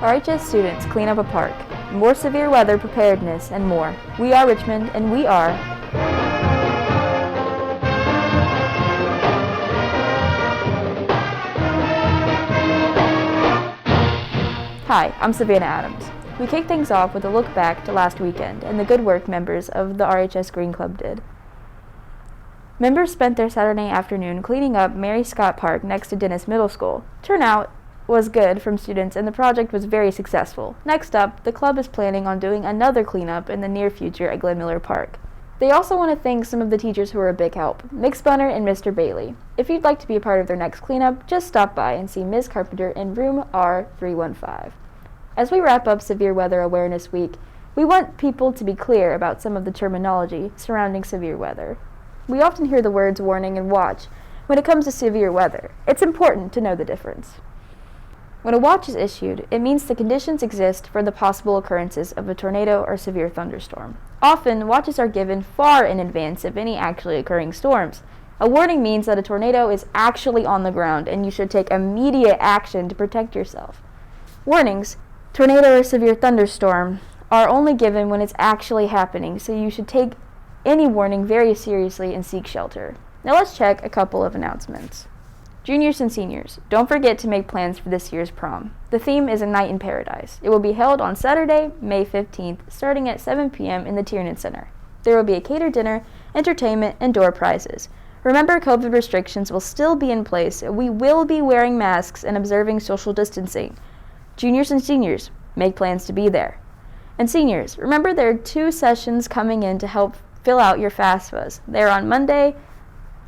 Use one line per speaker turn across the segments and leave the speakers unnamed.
RHS students clean up a park, more severe weather preparedness, and more. We are Richmond, and we are... Hi, I'm Savannah Adams. We kick things off with a look back to last weekend and the good work members of the RHS Green Club did. Members spent their Saturday afternoon cleaning up Mary Scott Park next to Dennis Middle School. Turnout was good from students and the project was very successful. Next up, the club is planning on doing another cleanup in the near future at Glen Miller Park. They also want to thank some of the teachers who were a big help, Miss Bunner and Mr. Bailey. If you'd like to be a part of their next cleanup, just stop by and see Ms. Carpenter in room R315. As we wrap up Severe Weather Awareness Week, we want people to be clear about some of the terminology surrounding severe weather. We often hear the words warning and watch when it comes to severe weather. It's important to know the difference. When a watch is issued, it means the conditions exist for the possible occurrences of a tornado or severe thunderstorm. Often, watches are given far in advance of any actually occurring storms. A warning means that a tornado is actually on the ground and you should take immediate action to protect yourself. Warnings, tornado or severe thunderstorm, are only given when it's actually happening, so you should take any warning very seriously and seek shelter. Now let's check a couple of announcements. Juniors and seniors, don't forget to make plans for this year's prom. The theme is A Night in Paradise. It will be held on Saturday, May 15th, starting at 7 p.m. in the Tiernan Center. There will be a catered dinner, entertainment, and door prizes. Remember, COVID restrictions will still be in place. We will be wearing masks and observing social distancing. Juniors and seniors, make plans to be there. And seniors, remember there are 2 sessions coming in to help fill out your FAFSAs. They're on Monday,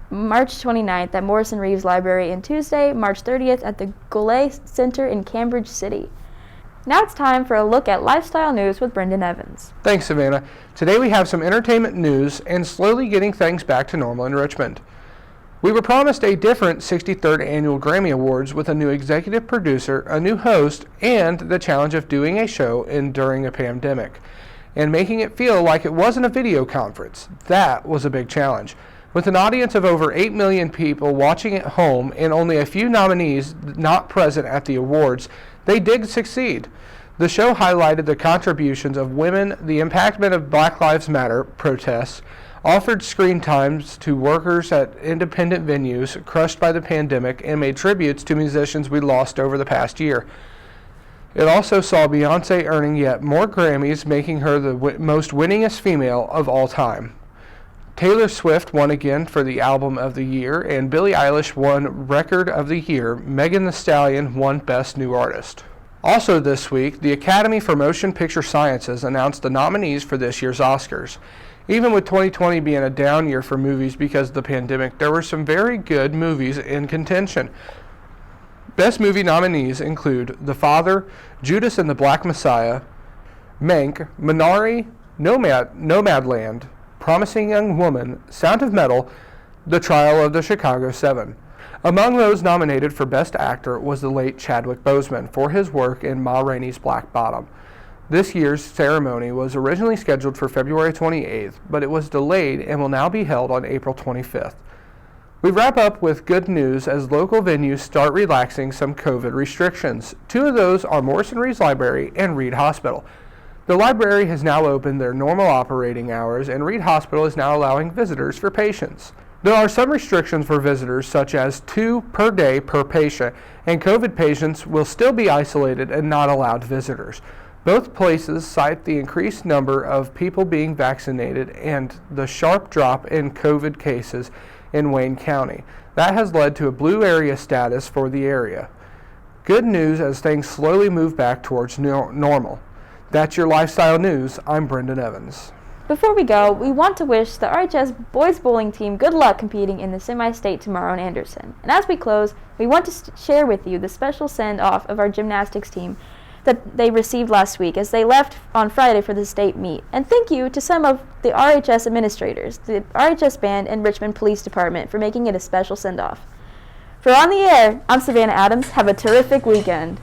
March 29th at Morrison Reeves Library and Tuesday, March 30th at the Goulet Center in Cambridge City. Now it's time for a look at lifestyle news with Brendan Evans.
Thanks, Savannah. Today we have some entertainment news and slowly getting things back to normal in Richmond. We were promised a different 63rd Annual Grammy Awards with a new executive producer, a new host, and the challenge of doing a show during a pandemic, and making it feel like it wasn't a video conference. That was a big challenge. With an audience of over 8 million people watching at home and only a few nominees not present at the awards, they did succeed. The show highlighted the contributions of women, the impactment of Black Lives Matter protests, offered screen times to workers at independent venues crushed by the pandemic, and made tributes to musicians we lost over the past year. It also saw Beyoncé earning yet more Grammys, making her the most winningest female of all time. Taylor Swift won again for the Album of the Year, and Billie Eilish won Record of the Year. Megan Thee Stallion won Best New Artist. Also this week, the Academy for Motion Picture Sciences announced the nominees for this year's Oscars. Even with 2020 being a down year for movies because of the pandemic, there were some very good movies in contention. Best movie nominees include The Father, Judas and the Black Messiah, Mank, Minari, Nomadland, Promising Young Woman, Sound of Metal, The Trial of the Chicago 7. Among those nominated for Best Actor was the late Chadwick Boseman for his work in Ma Rainey's Black Bottom. This year's ceremony was originally scheduled for February 28th, but it was delayed and will now be held on April 25th. We wrap up with good news as local venues start relaxing some COVID restrictions. 2 of those are Morrison Reeves Library and Reed Hospital. The library has now opened their normal operating hours, and Reed Hospital is now allowing visitors for patients. There are some restrictions for visitors, such as 2 per day per patient, and COVID patients will still be isolated and not allowed visitors. Both places cite the increased number of people being vaccinated and the sharp drop in COVID cases in Wayne County. That has led to a blue area status for the area. Good news as things slowly move back towards normal. That's your lifestyle news. I'm Brendan Evans.
Before we go, we want to wish the RHS boys bowling team good luck competing in the semi-state tomorrow in Anderson. And as we close, we want to share with you the special send-off of our gymnastics team that they received last week as they left on Friday for the state meet. And thank you to some of the RHS administrators, the RHS band, and Richmond Police Department for making it a special send-off. For On the Air, I'm Savannah Adams. Have a terrific weekend.